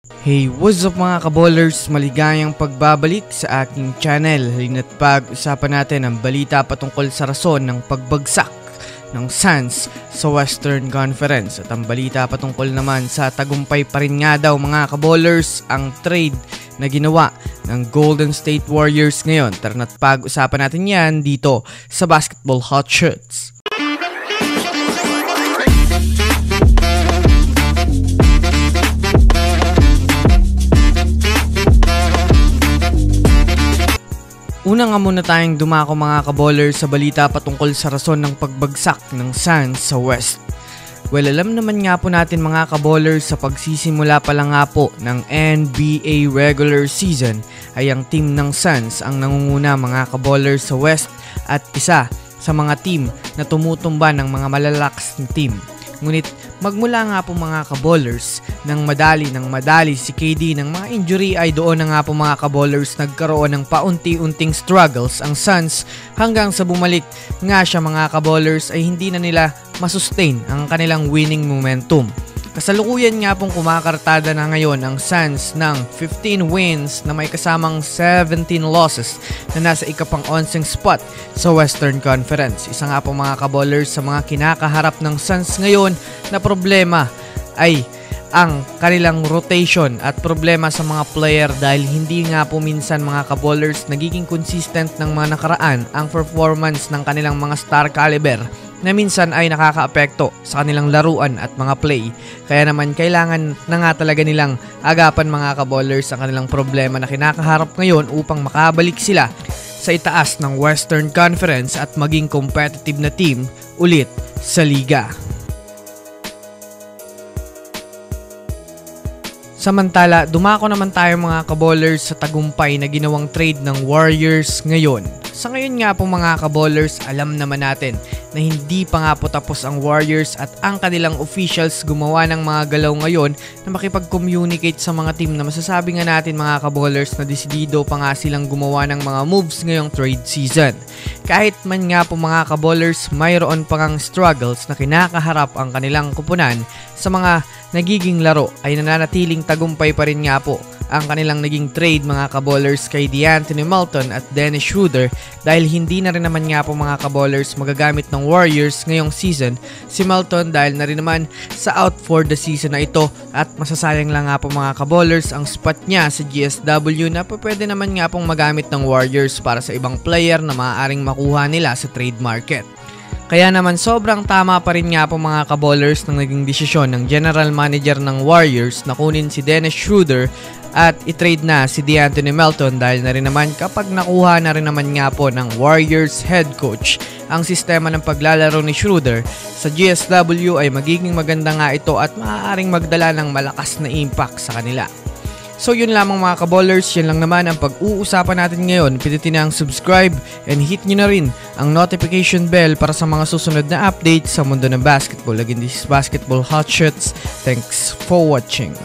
Hey, what's up mga kaballers? Maligayang pagbabalik sa aking channel. Halina't pag-usapan natin ang balita patungkol sa rason ng pagbagsak ng Suns sa Western Conference. At ang balita patungkol naman sa tagumpay pa rin nga daw mga kaballers ang trade na ginawa ng Golden State Warriors ngayon. Tara na't pag-usapan natin yan dito sa Basketball Hot Shots. Una nga muna tayong dumako mga kaballers sa balita patungkol sa rason ng pagbagsak ng Suns sa West. Well, alam naman nga po natin mga kaballers sa pagsisimula pa lang nga po ng NBA regular season ay ang team ng Suns ang nangunguna mga kaballers sa West at isa sa mga team na tumutumba ng mga malalakas na team. Ngunit magmula nga po mga kaballers ng madali si KD ng mga injury ay doon na nga po mga kaballers nagkaroon ng paunti-unting struggles ang Suns hanggang sa bumalik nga siya mga kaballers ay hindi na nila masustain ang kanilang winning momentum. Kasalukuyan nga pong kumakartada na ngayon ang Suns ng 15 wins na may kasamang 17 losses na nasa ikapang-11 spot sa Western Conference. Isa nga po mga kaballers sa mga kinakaharap ng Suns ngayon na problema ay ang kanilang rotation at problema sa mga player dahil hindi nga po minsan mga kaballers nagiging consistent ng mga nakaraan ang performance ng kanilang mga star caliber na minsan ay nakakaapekto sa kanilang laruan at mga play. Kaya naman kailangan na nga talaga nilang agapan mga kaballers ang kanilang problema na kinakaharap ngayon upang makabalik sila sa itaas ng Western Conference at maging competitive na team ulit sa liga. Samantala, dumako naman tayo mga kaballers sa tagumpay na ginawang trade ng Warriors ngayon. Sa ngayon nga po mga kaballers, alam naman natin na hindi pa nga po tapos ang Warriors at ang kanilang officials gumawa ng mga galaw ngayon na makipag-communicate sa mga team na masasabi nga natin mga kaballers na desidido pa nga silang gumawa ng mga moves ngayong trade season. Kahit man nga po mga kaballers, mayroon pa ngang struggles na kinakaharap ang kanilang kupunan sa mga nagiging laro ay nananatiling tagumpay pa rin nga po ang kanilang naging trade mga kaballers kay De'Anthony Melton at Dennis Schroeder dahil hindi na rin naman nga po mga kaballers magagamit ng Warriors ngayong season si Melton dahil na rin naman sa out for the season na ito at masasayang lang nga po mga kaballers ang spot niya sa GSW na pwede naman nga pong magamit ng Warriors para sa ibang player na maaaring makuha nila sa trade market. Kaya naman sobrang tama pa rin nga po mga kaballers ng naging desisyon ng general manager ng Warriors na kunin si Dennis Schroeder at i-trade na si De'Anthony Melton dahil na rin naman kapag nakuha na rin naman nga po ng Warriors head coach ang sistema ng paglalaro ni Schroeder sa GSW ay magiging maganda nga ito at maaaring magdala ng malakas na impact sa kanila. So yun lamang mga kaballers, yan lang naman ang pag-uusapan natin ngayon. Pindutin na ang subscribe and hit nyo na rin ang notification bell para sa mga susunod na updates sa mundo ng basketball. Again, this is Basketball Hot Shots. Thanks for watching.